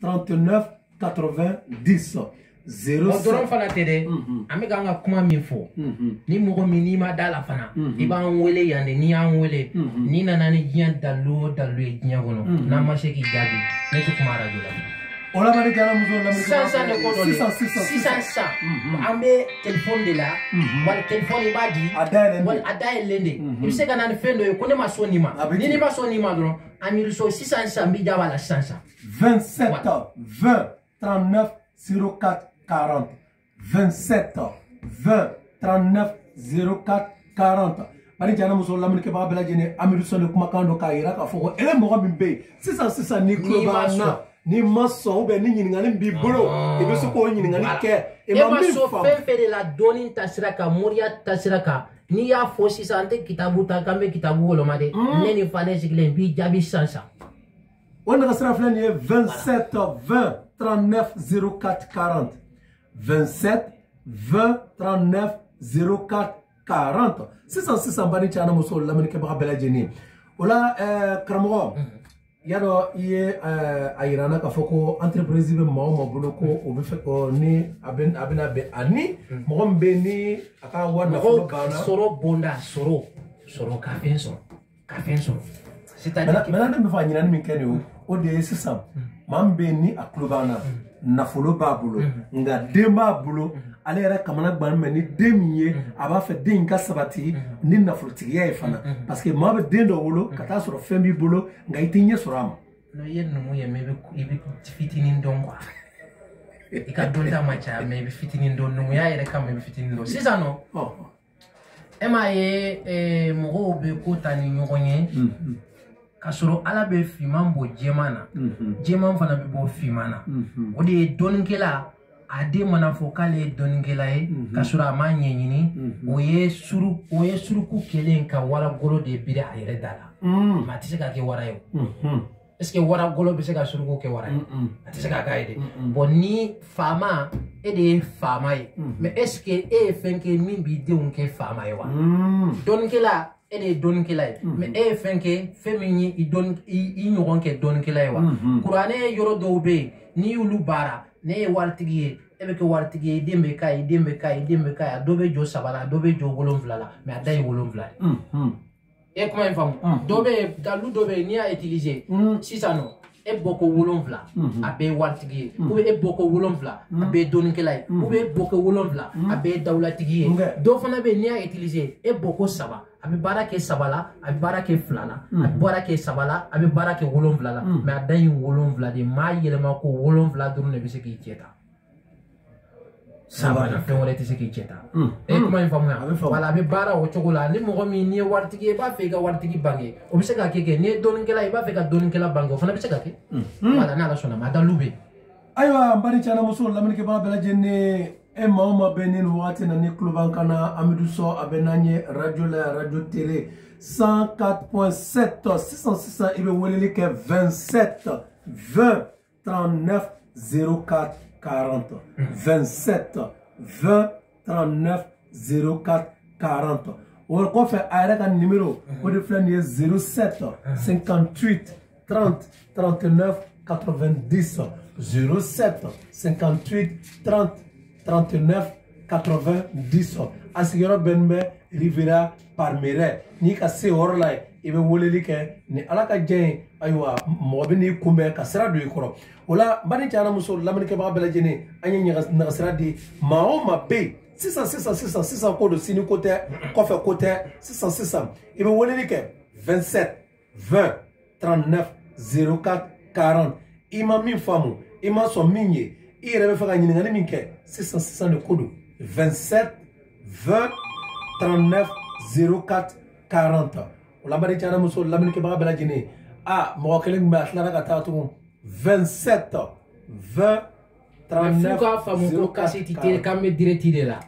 39 90 07 fana tede ami ganga kuma min fo ni mogo min ni ma dala fana i b'an wele yande ni an wele ni nana ni diɲɛ dalu dalu ye diɲɛ kɔnɔ n'a ma se k'i jaabi ne tɛ kuma radio la ola mari jara muso la sisan de ko dɔ sisan an bɛ téléphone de la wala téléphone i b'a di wala a dayɛlɛlen de i bɛ se ka na ni fɛn dɔ ye ko ne ma sɔn nin ma ni ne ma sɔn nin ma dɔrɔn an miiri so sisan n b'i jaabi a la sisan 27 20 39 04 40 27 20 39 04 40 bari jana muso lamini ke ba bela jene amiru so le kuma kando ka ira ka foko ele mo bi be sisan ni kloba na ni maso be ni nyingani bi bolo e be so ko nyingani ke e ma so fe de la doni tasiraka moria tasiraka ni ya fo sisan te kitabu ta kambe kitabu wolo made ne ni fane siglen bi jabi sansa on a sera flan 27 20 39 04 40 27 20 39 04 40 600 bani chana muso lamini ke ba bela jeni wala karamo yado iye ayirana ka foko entreprise be mo bolo ko o be fe ko ni abena be ani mo be ni aka wanda ko bana soro bonda soro ka fenso c'est-à-dire que maintenant me fa nyina min kene o de sisam mambe ni aklubana nafolo ba bolo nga demba bolo ale yɛrɛ kamana gban mɛ ni den min ye a b'a fɛ den ka sabati ni nafolotigiya ye fana parce que maa bɛ den dɔ wolo ka taa sɔrɔ fɛn b'i bolo nka i tɛ ɲɛ sɔrɔ a ma. n'o ye numu ye mɛ i bɛ fitinin dɔn quoi i ka dɔnta ma caya mɛ i bɛ fitinin dɔn numuya yɛrɛ kama i bɛ fitinin dɔn sisan nɔ e m'a ye mɔgɔw bɛ ko ta ni ɲɔgɔn ye ka sɔrɔ ala bɛ finman bɔ jɛman na jɛman fana bɛ bɔ finman na o de ye dɔnnikɛla a den mana fɔ k'ale ye dɔnnikɛla ye ka sɔrɔ a m'a ɲɛɲini o ye suruku kelen ka waragolo de biri a yɛrɛ da la mɛ a tɛ se ka kɛ wara ye o est-ce que waragolo bɛ se ka suruku kɛ wara ye a tɛ se ka k'a ye dɛ bon ni faama e de ye faama ye mɛ est-ce que e ye fɛn kɛ min b'i denw kɛ faama ye wa dɔnnikɛla e de ye dɔnnikɛla ye mɛ e ye fɛn kɛ fɛn min ye i ɲɔgɔn kɛ dɔnnikɛla ye wa kuranɛ yɔrɔ dɔw bɛ yen n'i y'olu baara ne ye waritigi ye e bɛ kɛ waritigi ye den bɛ k'a ye den bɛ k'a ye den bɛ k'a ye a dɔ bɛ jɔ 3 la a dɔ bɛ jɔ 7 la mɛ a da ye 7 ye e kuma in faamu dɔ bɛ yen dalu dɔ bɛ yen n'i y'a utiliser sisan nɔ e bɔ ko 7 a bɛ ye waritigi ye ou bien e bɔ ko 7 a bɛ ye dɔnnikɛla ye ou bien e bɔ ko 7 a bɛ ye dawulatigi ye dɔ fana bɛ yen n'i y'a utiliser e bɔ ko 3 a bɛ baara kɛ 3 la a bɛ baara kɛ 2 la a bɛ baara kɛ 3 la a bɛ baara kɛ 7 la mɛ a da ye 7 de maa yɛlɛma ko 7 dɔrɔn de bɛ se k'i cɛ ta saba na fɛn wɛrɛ tɛ se k'i cɛ ta e kuma in faamuya wala a bɛ baara o cogo la ni mɔgɔ min n'i ye waritigi ye i b'a fɛ i ka waritigi bange o bɛ se ka kɛ n'i ye dɔnnikɛla i b'a fɛ ka dɔnnikɛla bange o fana bɛ se ka kɛ wala n'ala sɔnna ma a dalu bɛ yen ayiwa n bari cana muso laminikɛbaga bɛɛ lajɛlen e maa o maa bɛ ni wagati na ni tulo b'an kan na Amidou Sow a bɛ n'an ye radio la radio télé 104.7 600 i bɛ weleli kɛ 27 20 39 04 40 27 20 39 04 40 o kɔfɛ a yɛrɛ ka numéro o de filɛ nin ye 07 58 30 39 90 07 58 30 39 90 a sigiyɔrɔ bɛnnen bɛ Rivera Palmeraie n'i ka se yɔrɔ la ye i bɛ weleli kɛ ni ala ka diɲɛ ye ayiwa mɔgɔ bɛ n'i kunbɛn ka sira don i kɔrɔ o la n bani cana muso laminikɛbaga bɛɛ lajɛlen an ye nɛgɛsira di maa o maa bɛ yen sisan ko don sini ko tɛ kɔfɛ ko tɛ sisan i bɛ weleli kɛ 27 20 39 04 40 i ma min faamu i ma sɔn min ye i yɛrɛ bɛ fɛ ka ɲininkali min kɛ sisan de ko don 27 20 39 04 40 o la n bani cana muso laminikɛbaga bɛɛ lajɛlen mɔgɔ kelen min bɛ a tilara ka taa tugun 27 20 39 f'u k'a faamu ko kaseti tɛ k'an bɛ direct de la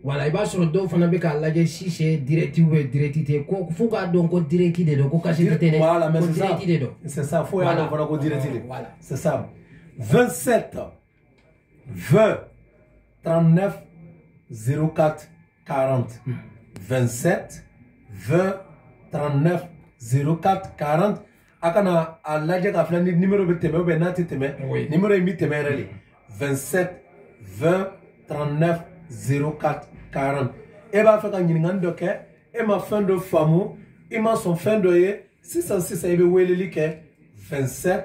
wala i b'a sɔrɔ dɔw fana bɛ k'a lajɛ si c'est direct ou direct tɛ ko f'u k'a dɔn ko direct de don ko kaseti tɛ dɛ ko direct de don c'est ça fo y'a dɔn fana ko direct de c'est ça 27 20 39 04 40 27 20 39 04 40 akana a lajɛ ka filɛ ni numéro bɛ tɛmɛ ou bien n'a tɛ tɛmɛ numéro in bɛ tɛmɛ yɛrɛ de 27 20 39 04 40 e b'a fɛ ka ɲininkali dɔ kɛ e ma fɛn dɔ faamu i ma sɔn fɛn dɔ ye sisan i bɛ weleli kɛ 27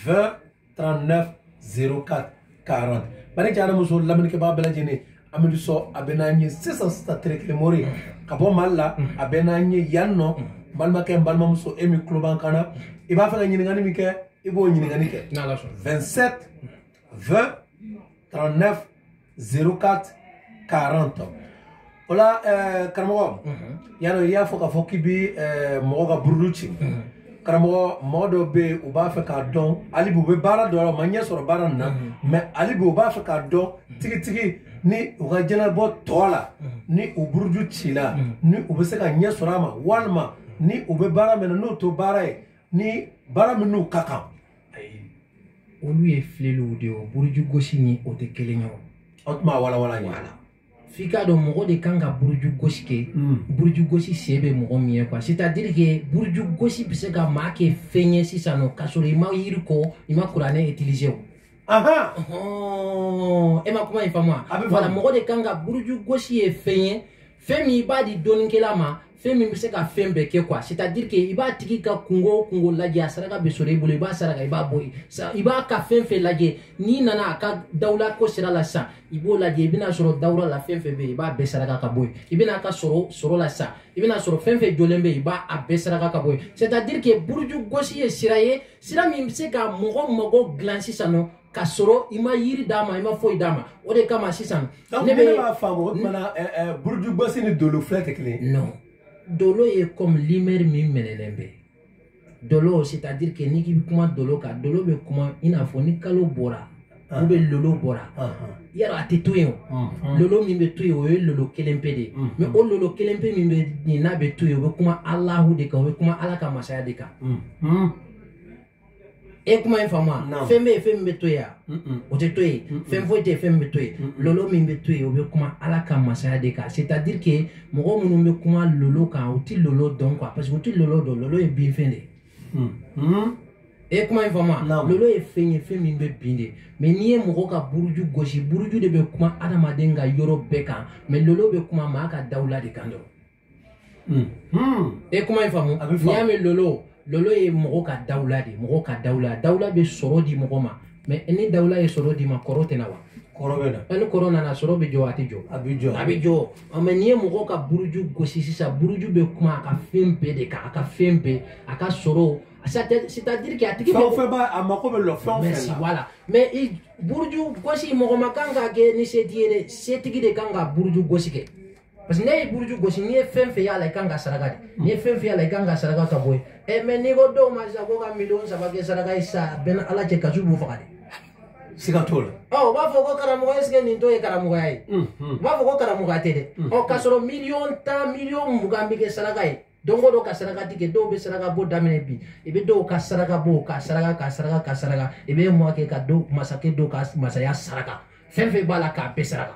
20 39 04 40 bari jara muso lamɛnnikɛbaga bɛɛ lajɛlen Amidou Sow a bɛ n'an ye sisan tere kelen mori ka bɔ Mali la a bɛ n'an ye yan nɔ balimakɛ n balimamuso e min tulo b'an kan na i b'a fɛ ka ɲininkali min kɛ i b'o ɲininkali kɛ 27 20 39 04 40 o la karamɔgɔ yannɔ i y'a fɔ k'a fɔ k'i bɛ mɔgɔ ka burudu ci karamɔgɔ mɔgɔ dɔw bɛ yen u b'a fɛ k'a dɔn hali bi u bɛ baara dɔ la u ma ɲɛ sɔrɔ baara nin na mɛ hali bi u b'a fɛ k'a dɔn tigitigi ni u ka jɛnɛbɔ tɔ la ni u buruju ci la ni u bɛ se ka ɲɛ sɔrɔ a ma walima ni u bɛ baara min na n'o to baara ye ni baara min n'u ka kan. olu ye filɛliw de ye o buruju gosi ni o tɛ kelen ye o. o tuma walawala n ye. f'i k'a dɔn mɔgɔ de kan ka buruju gosi kɛ buruju gosi se bɛ mɔgɔ min ye quoi c'est-à-dire que buruju gosi bɛ se ka maa kɛ fɛn ye sisan nɔ k'a sɔrɔ i ma yiri kɔ i ma kuranɛ utiliser o. e ma kuma in faamu wa. voilà mɔgɔ de kan ka buruju gosi ye fɛn ye fɛn min i b'a di dɔnnikɛla ma fɛn min bɛ se ka fɛn bɛɛ kɛ quoi c'est-à-dire que i b'a tigi ka kungo o kungo lajɛ a saraka bɛ sɔrɔ i bolo i b'a saraka i b'a bɔ yen i b'a ka fɛn fɛn lajɛ n'i nana a ka dawula ko sira la sisan i b'o lajɛ i bɛna sɔrɔ dawura la fɛn fɛn bɛ yen i b'a bɛɛ saraka ka bɔ yen i bɛna a ka sɔrɔ la sisan i bɛna sɔrɔ fɛn fɛn jɔlen bɛ yen i b'a bɛɛ saraka ka bɔ yen c'est-à-dire que buruju gosi ye sira min bɛ se ka mɔgɔ mago dilan sisan nɔ ka sɔrɔ i ma yiri d'a ma i ma foyi d'a ma o de kama sisan. ne b'a faamu o tumana buruju gosi ni dolo filɛ tɛ kelen ye. non dolo ye comme lumière min minɛlen bɛ dolo c'est-à-dire que n'i k'i bɛ kuma dolo kan dolo bɛ kuma i n'a fɔ ni kalo bɔra ou bien lolo bɔra yɔrɔ a tɛ to yen o lolo min bɛ to yen o ye lolo kelen pe de ye mais o lolo kelen pe min bɛ nin n'a bɛ to yen o bɛ kuma Alahu de kan o bɛ kuma Ala ka masaya de kan. e kuma in faamu wa fɛn bɛ yen fɛn min bɛ to yen o tɛ to yen fɛn foyi tɛ yen fɛn min bɛ to yen lolo min bɛ to yen o bɛ kuma Ala ka masaya de kan c'est-à-dire que mɔgɔ minnu bɛ kuma lolo kan u tɛ lolo dɔn quoi parce que u tɛ lolo dɔn lolo ye binfɛn de ye. e kuma in faamu wa lolo ye fɛn ye fɛn min bɛ bin de mais n'i ye mɔgɔ ka buruju gosi buruju de bɛ kuma adamaden ka yɔrɔ bɛɛ kan mais lolo bɛ kuma maa ka dawula de kan dɔrɔn. e kuma in faamu n'i y'a mɛn lolo ye mɔgɔ ka dawula de mɔgɔ ka dawula bɛ sɔrɔ di mɔgɔ ma mais ni dawula ye sɔrɔ di ma kɔrɔ tɛ na wa. kɔrɔ bɛ na. ni kɔrɔ nana sɔrɔ bɛ jɔ a tɛ jɔ. a bɛ jɔ mais n'i ye mɔgɔ ka buruju gosi sisan buruju bɛ kuma a ka fɛn bɛɛ de kan a ka fɛn bɛɛ a ka sɔrɔ c'est-à-dire que a tigi bɛ. fɛn o fɛn b'a a mako bɛ lɔ fɛn o fɛn la. merci voilà mais buruju gosi mɔgɔ ma kan ka kɛ ni se t'i ye dɛ setigi de kan ka buruju gosi kɛ. parce que ne ye buruju gosi n'i ye fɛn fɛn y'a la i kan ka saraka de n'i ye fɛn fɛn y'a la i kan ka saraka ka bɔ yen mais n'i ko dɔw ma sisan ko ka 3 kɛ saraka ye sisan bɛɛ ni Ala cɛ kasu b'u faga de. siga t'o la. u b'a fɔ ko karamɔgɔ est-ce que nin to ye karamɔgɔya ye. u b'a fɔ ko karamɔgɔya tɛ dɛ. k'a sɔrɔ 10 miliyɔn 20 bɛ kɛ saraka ye don o don ka saraka tigɛ dɔw bɛ saraka bɔ daminɛ bi i bɛ dɔw ka saraka bɔ ka saraka i bɛ mɔgɔ kɛ ka dɔw masakɛ dɔw ka masaya saraka fɛn fɛn b'a la k'a bɛɛ saraka.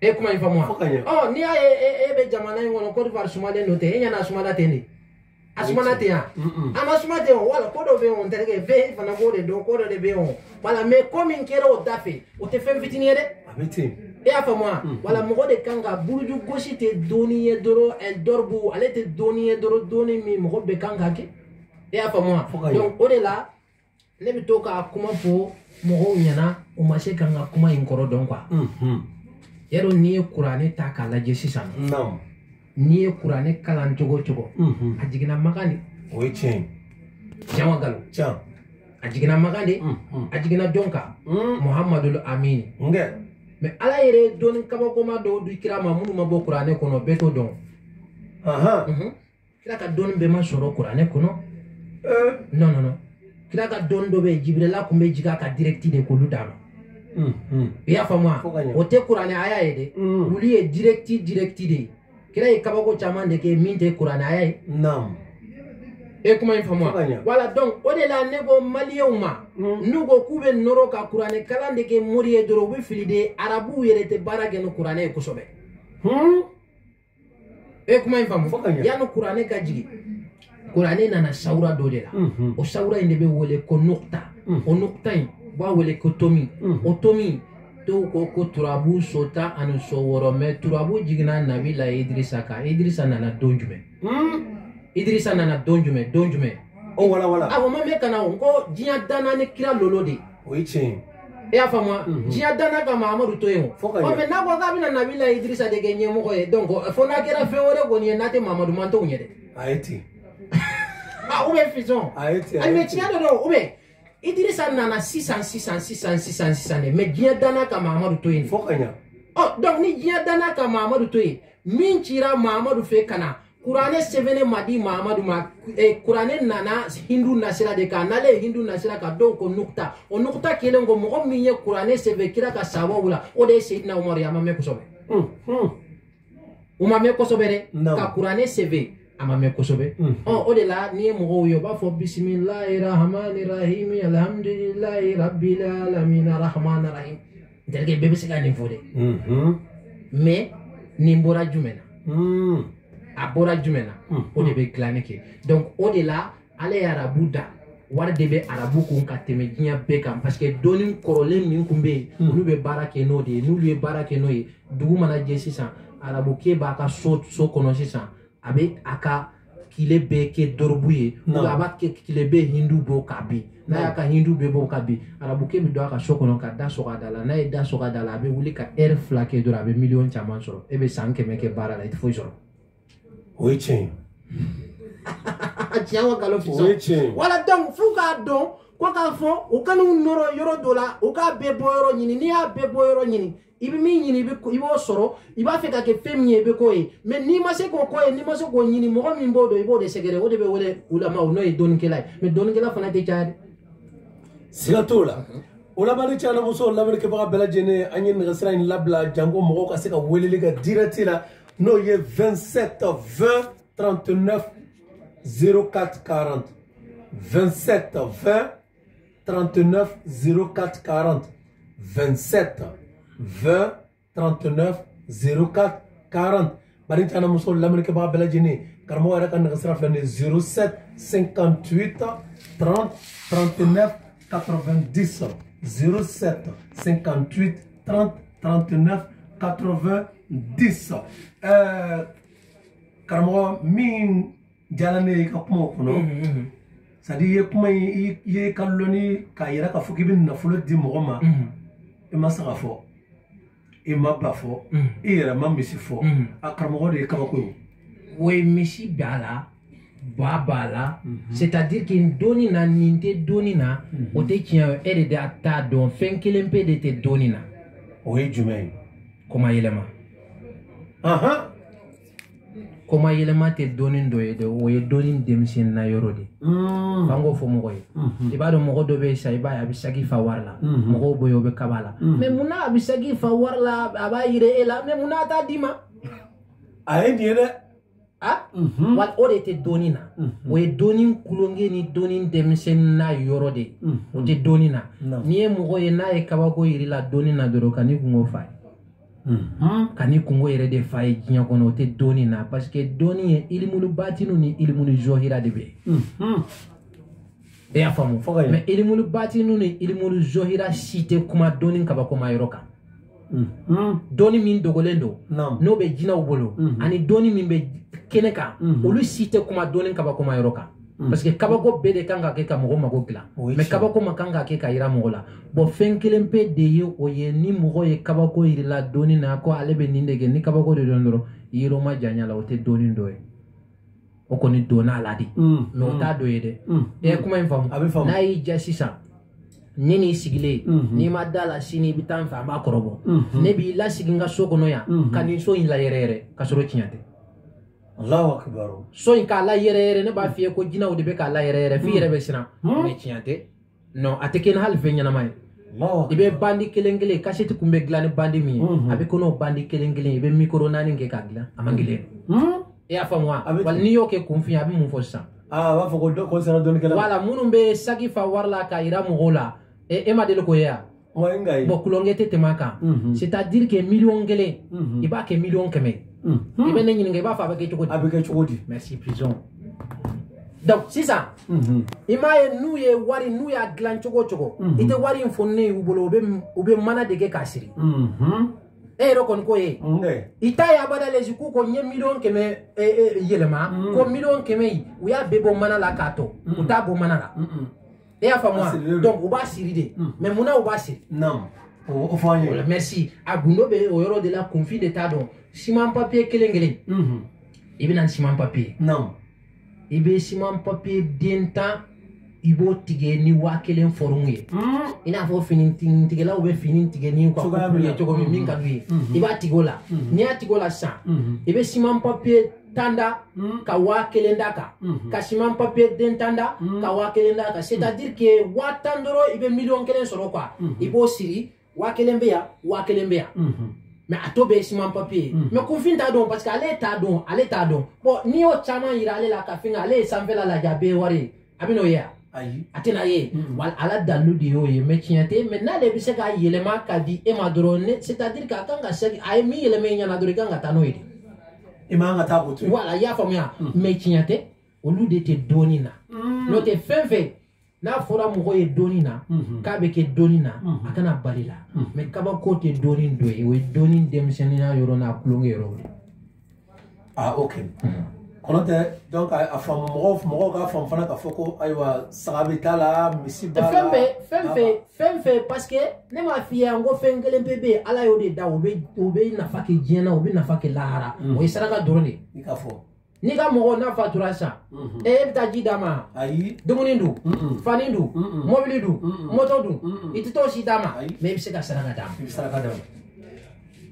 e kuma in faamu wa n'i y'a ye e bɛ jamana in kɔnɔ Côte d'Ivoire sumalen don ten e ɲɛna sumala ten de a sumana ten yan a ma suma ten o wala ko dɔ bɛ yen o n terikɛ fɛn fana b'o de dɔn ko dɔ de bɛ yen o wala mais ko min kɛra o da fɛ o tɛ fɛn fitinin ye dɛ. a bɛ ten. e y'a faamu wa wala mɔgɔ de kan ka buruju gosi tɛ dɔɔni ye dɔrɔn dɔrɔbu ale tɛ dɔɔni ye dɔrɔn dɔɔni min mɔgɔ bɛɛ kan ka kɛ e y'a faamu wa donc o de la ne bɛ to ka kuma fɔ mɔgɔw ɲɛna u ma se kan ka kuma in kɔrɔ dɔn quoi. yaro n'i ye kuranɛ ta k'a lajɛ sisan n'i ye kuranɛ kalan cogo o cogo a jiginna Makan de. o ye tiɲɛ ye. tiɲɛ wa nkalon. tiɲɛ. a jiginna Makan de a jiginna jɔn kan Muhamadu Amini. mais Ala yɛrɛ ye dɔɔni kabakoma dɔw di kira ma minnu ma bɔ kuranɛ kɔnɔ bɛɛ t'o dɔn. kira ka dɔɔni bɛɛ ma sɔrɔ kuranɛ kɔnɔ. non kira ka dɔɔni dɔ bɛ yen Jibirila tun bɛ jigin a ka direct de k'olu d'a ma. i y'a faamu wa o tɛ kuranɛ aya ye dɛ olu ye direct de ye kira ye kabako caman de kɛ min tɛ kuranɛ aya ye. e kuma in faamu wa wala donc o de la ne ko maliyɛnw ma n'u ko k'u bɛ nɔrɔ ka kuranɛ kalan de kɛ mori ye dɔrɔn u bɛ fili de arabuw yɛrɛ tɛ baara kɛ ni kuranɛ ye kosɛbɛ. e kuma in faamu yanni kuranɛ ka jigin Kurane nana saura do de la. O saura in de be wele ko nukta. O nukta in ba wele ko tomi. O tomi to ko turabu sota anu soworo me turabu jigina nabila Idrissa ka. Idrissa nana donjume. Idrissa nana donjume. Oh wala. Awo me kana ko jiya dana ne kira lolo de. Oui chen. E afa moi jiya dana ka Mamadou Toyo. O me na ko ka bina nabila Idrissa de genye mo ko e donc fo na kera fe ore ko ni nate Mamadou manto nyede. Aeti. Ah ou be fison. Aeti. Ai me tiya do ou be Idrissa nana 600 mais jiya dana ka Mamadou Toyo. Fo kanya. Oh donc ni jiya dana ka Mamadou Toyo. Min cira Mamadou fe kana. Kurane sevene madi Mamadou ma Kurane nana Hindu nasira de ka nale Hindu nasira ka donc o nukta kelengo mo mi ye Kurane seve kira ka sawa wula o de Seydina Omar ya mame ko sobe umame ko sobe de ka Kurane seve amame ko sobe o de la ni mo yo ba fo bismillahir rahmanir rahim alhamdulillahi rabbil alamin arrahmanir rahim derge bebe se gani fode mais ni mbora jumena abora jumena o de be glaneke donc o de la ale arabu da war de be arabu ko ka teme ginya be kam parce que donin korole min kumbe lu be barake no de nu lu barake no e dugu mana je sisan arabu ke ba ka so kono sisan abe aka kile be ke dorbuye ou aba ke kile be hindu bo kabi na ya ka hindu be bo kabi arabu ke bi do aka so kono ka da so ka dala na e da so ka dala be wuli ka air flake do abe million chaman soro e be sanke meke bara la it fo soro. Oui, tiens. Tiens, on va le faire. Voilà, donc, faut qu'à don, quoi qu'à fond, au cas où nous aurons $, au cas bebo euro ni ni a bebo euro ni. Il va soro, il va faire que féminin bekoe. Mais ni ma se ko ni ma se ko ni mo mi mbodo ibo de segere o de be wole ulama o no e don kela. Mais don kela fana de chade. Sigatola. Ola bari chana muso la bari ke ba bela jene anyin ngasra in labla jango mo ka se ka welele ga diratila. No, il y a 27 20 39 04 40. 27 20 39 04 40. 27 20 39 04 40. Bari tana muso l'Amérique ba bela jini. Karmo ara kan ngasra flane 07 58 30 39 90. 07 58 30 39 90. Karamo min jalane ka kuma kono sadi ye kuma ye kalloni ka yira ka fuki bin na fulo di mogoma e masaka fo e mabba fo e yira mamisi fo akaramo de ka ko we misi bala babala c'est-à-dire qu'il doni na ninte doni na o te tien ere de ata don fen kelempe de te doni na oui jumay koma yelema koma yelema te donin do ye de o ye donin demisen na yoro de fango fo mogo ye ibado mogo do be sa iba abisagi fa warla mogo boyo be kabala mais muna abisagi fa warla aba ire ela mais muna ta dima ay dire wal o de te donina o ye donin kulonge ni donin demisen na yoro de o te donina ni ye mogo ye na ye kabako yirila donina doro kani kungo fa kani kungo yere de faye jinya kono te doni na parce que doni e ilimunu batinu ni ilimunu zohira de be e afamu mais ilimunu batinu ni ilimunu zohira site kuma doni kaba kuma yoroka doni min dogolendo no be jina ubolo ani doni min be keneka olu site kuma doni kaba kuma yoroka parce que kabako bede kanga ke ka mogo mago kila mais kabako makanga ke ka ira mogo la bo fen kelempe de ye o ye ni mogo ye kabako iri la doni na ko alebe nindege ni kabako de dondoro yiro ma janya la o te doni ndoye o koni dona la di mais o ta do ye de e kuma infam na yi jasisa nini sigile ni ma dala sini bitan fa ba korobo ne bi la siginga sokono ya kani so in la yerere kasoro chinyate Allahu akbar. So in ka la yere ne ba fiye ko jina o de be ka la yere fi yere be sina me chiante no ateke na hal fe nyana mai ibe bandi kelengele kaseti kumbe glani bandi mi abe kono bandi kelengele ibe mikro nani nke ka gla amangile e afa moi wal ni yo ke kumfi abi mun fossa wa fo ko do ko sera don kala wala munum be sagi fa warla ka ira mu gola e ma de ko ya bo kulongete temaka c'est-à-dire que million ngele iba ke million keme ibe ne nyinga iba fa ba ke chukudi abike chukudi merci prison donc sisan imaye nu ye wari nu ya glan cogo cogo ite wari fonne ubolo ube mana dege kasiri ero kon ko ye ita ya badale jiku ko nye million keme yelema ko million keme uya bebo mana la kato uta bo mana la et à moi donc uba siri de mais muna uba siri non o fanye merci agundo be o yoro de la confie de tado ciment papier kelengele ibina ciment papier non ibe ciment papier denta ibo tige ni wa kelen forunge ina fo finin tige la ube finin tige ni ko ye to ko min kan wi iba tigola ni atigola sa ibe ciment papier tanda ka wa kelen daka ka ciment papier dentanda ka wa kelen daka c'est-à-dire que wa tandoro ibe million kelen soro quoi ibo siri wa kelen beya mais atobe ciment papier mais confine ta don parce que ale ta don bon ni o chama ira ale la ka finga ale samvela la jabe wari abino ya ayi atena ye wal ala dalu di yo ye mais tiente mais na le bise ka yelema ka di e ma drone c'est-à-dire ka kanga segi ay mi yelema nya na dori kanga tanoidi imanga tabutu voilà ya famia mais tiente au lieu de te donina no te fenfe na fora mo ye donina ka be ke donina akana balila mais kaba ko te donin do e we donin demsenina yoro na kulonge yoro ah okay konote donc a fam mo ga fam fana ka foko aywa sagabitala misibala femfe parce que ne ma fiya ngo fengele bebe ala yo de da obe na fake jena obe na fake lahara o isaraka dorone ikafo ni ka mo na fatura sa e bita jidama ayi dumunindu fanindu mobilidu motodu itito shitama mais bise ka saraka dama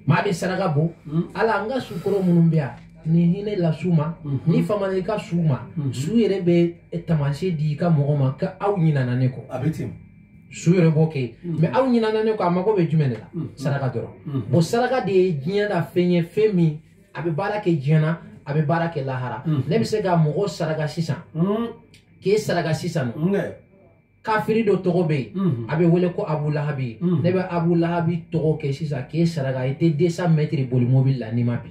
ma be saraka bo ala nga sukoro munumbia ni hine la suma ni famane ka suma su yere be etamanche di ka mogoma ka aw nyina naneko abitim su yere boke mais aw nyina naneko amako be jumenela saraka doro bo saraka de jinya da fenye femi abe barake jiana abe barake lahara ne bi se ga mogo saraka sisan ke saraka sisan kafiri do togo be abe wele ko Abu Lahabi ne be Abu Lahabi togo ke sisan ke saraka ite 200 mètres boli mobile la ni mapi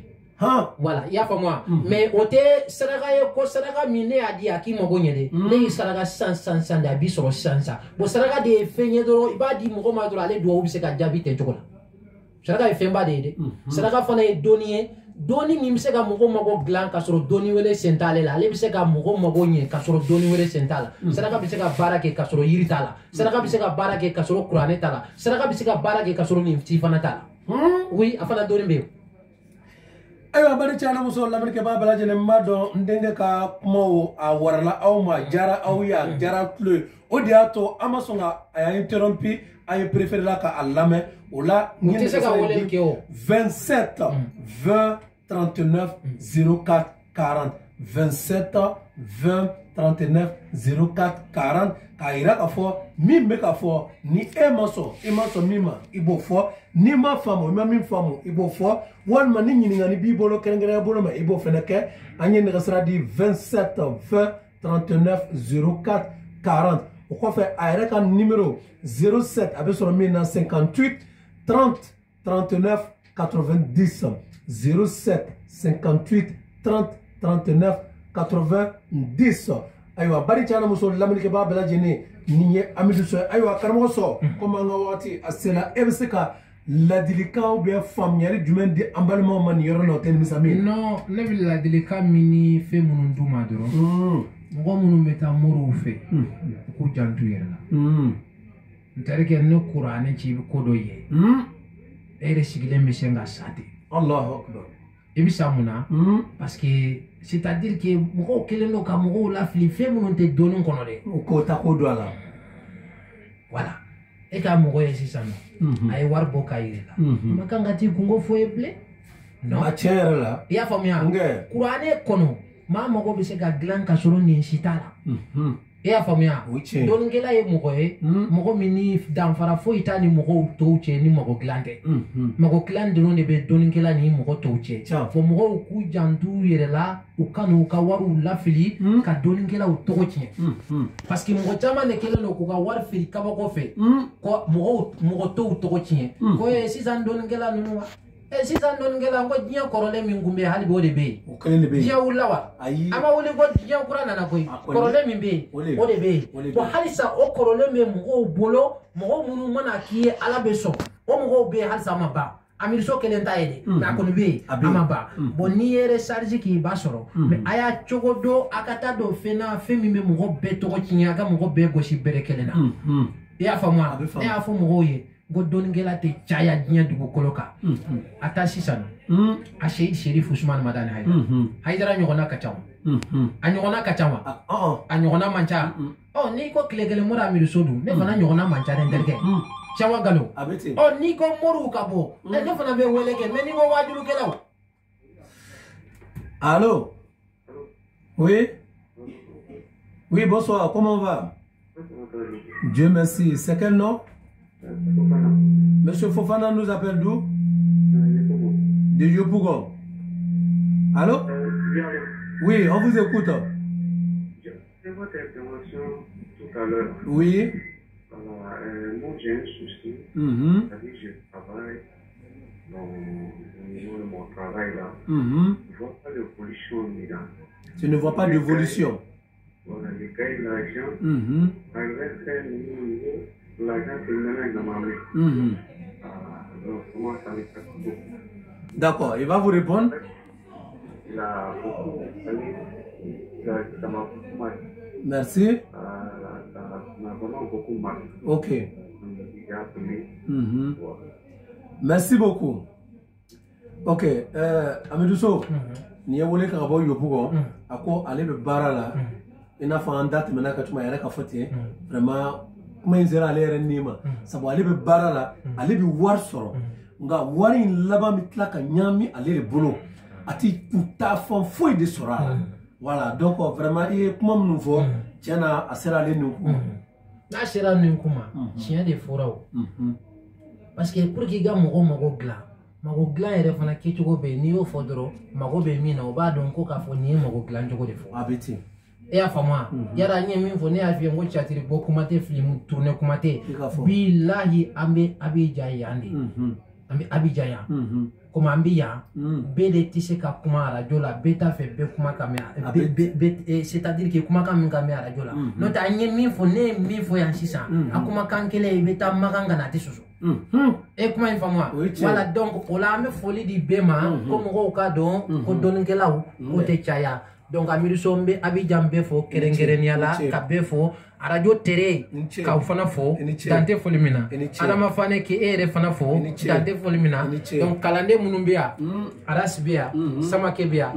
voilà ya fa moi mais ote saraka ye ko saraka mine adi akimo gonyede ne saraka san da bi soro sansa bo saraka de fenye do ibadi mogo ma do ale do obi se ka jabi te tokola saraka e femba de saraka fana e doni mi se ka mogo mago glan ka soro doni wele sentale la ale bi se ka mogo mago nye ka soro doni wele sentala saraka bi se ka barake ka soro yiritala saraka bi se ka barake ka soro qur'ane tala saraka bi se ka barake ka soro ni fana tala oui afana doni be ayo bari chana muso lamri ke babala jene mado ndenge ka mo a warala aw ma jara aw ya jara le odiato amasonga ay interrompi ay préféré la ka alame ola ngene se ka wolen ke o 27 20 39 04 40 27 20 39 04 40 kaira ka fo mi me ka fo ni emaso mima ibo fo ni ma famo mi famo ibo fo wan ma ni ngani bi bolo kerengere bolo ma ibo feneke anye ne sera di 27 20 39 04 40 o ko fe ayra kan numéro 07 abe sur 1958 30 39 90 07 58 30 39 90 aywa bari chana muso lamini ke babela jene niye amidu so aywa karamo so comme nga wati asela ebseka ladilika ou bien famille jumen di ambalement man yoro no ten misami non ne bi ladilika mini fe munundu madoro ngo munu meta muru fe ko jantu yerla ntareke no qur'ane ci ko do ye ere sigile mesenga sate Allahu akbar ebi samuna parce que c'est-à-dire que mo keleno ka mo la fli fe mo te donon kono de ko ta ko do ala voilà e ka mo ye sisano ay war bo kayira makanga ti kungo fo eble non a chere la ya famia qur'ane kono ma mo be se ga glan ka soro ni sitala e ya famia don ngela ye mo mini dan fara fo itani mo to che ni mo glande mo glande no ne be don ngela ni mo to che fo mo ku jantu yere la u kanu ka waru la fili ka don ngela u to che parce que mo chama ne kele no ku ka war fili ka ba ko fe ko mo to che ko e si san don ngela no sisan non ngela ngo dinya korole min gumbe hali bode be o kelen de be dinya ulawa ama wole go dinya qur'ana na koy korole min be o de be to halisa o korole min mo bolo mo munu mana kiye ala be so o mo be halisa ma ba amir so kelen ta yede na ko be ama ba bon ni yere charge ki ba soro mais aya chogodo akata do fena femi me mo be to ko kinya ga mo be go shi bere kelena ya fa moi ya fa mo ye go don ngela te chaya dinya dugo koloka ata sisan a Sheikh Sherif Ousmane Madani Haidara nyogona kachawa anyogona kachawa anyogona mancha ni ko klegele mora amiru sodu ne fana nyogona mancha renderge chawa galo ni ko moru kabo ne fana be weleke me ni go wajulu kelaw. Allô? Oui? Oui, bonsoir, comment on va? Dieu merci. C'est quel nom? Monsieur Fofana nous appelle d'où? De Yopougon. Allô? Oui, on vous écoute. J'ai votre intervention tout à l'heure. Oui. Moi, j'ai un souci. C'est-à-dire que je travaille au niveau de mon travail là. Je ne vois pas d'évolution dedans. Tu ne vois pas d'évolution? Voilà, les gars, l'argent. Par exemple, l'argent, c'est une dans ma main. Donc, comment ça me fait beaucoup? D'accord, il va vous répondre. Il a beaucoup, ça m'a beaucoup mal. Merci. Ça m'a vraiment beaucoup mal. Ok. Il a appelé. Merci beaucoup. Ok, Amidou Sow, ni wole ka bo Yopougon, ako ale be bara la, ina fa andate mena ka tuma yare ka fote, vraiment kuma inzera ale yare nima, sabo ale be bara la, ale bi war soro. Nga wari laba mitla ka nyami ale le bolo. Ati puta fon foi de sora. Voilà, donc vraiment il kuma nouveau, tiena asera le nou. Na sera nou kuma, chien de forao. Parce que pour qu'il ga mago gla ere fana kichugo be ni o fodoro mago be mina o ba don ko ka fo ni mago gla njogo de fo abeti e afa moi yara nye min fo ne avion go chatiri bo kuma te film tourner kuma te billahi ambe abija yandi ambe abija ya kuma ambiya bede tise ka kuma radio la beta fe be kuma kamera c'est-à-dire que kuma kam kamera radio la no ta nye min fo ne min fo yan sisa akuma kankele beta maganga na tesusu et comment il va moi voilà donc on a mis folie du bema comme on a don ko don ngela ou te chaya donc amiru sombe abidjan befo kerengerenia la ka befo radio tere ka fana fo dante folimina alama fane ki ere fana fo dante folimina donc kalande munumbia arasbia samakebia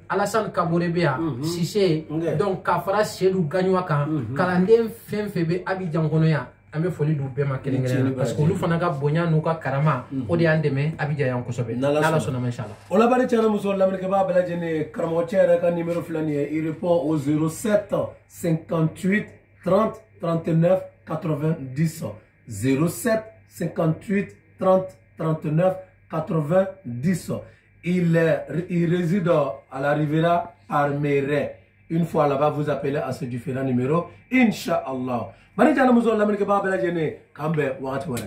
Alassane Kabore bia Sissé donc kafara Sedou Gagnoua kan kalande fenfebe abidjan konoya ambe foli du bema kelengere parce que lu fana ga bonya nu ka karama o de andeme abidja yan ko sobe nala sona inshallah on la bari chana muso la merke ba bela jene karamo chere ka numéro flani il répond au 07 58 30 39 90 07 58 30 39 90 il réside à la Riviera Armere. Une fois là-bas, vous appelez à ce différent numéro. Inch'Allah. Mani jana muzo la merke ba bela jene kambe wakati wala.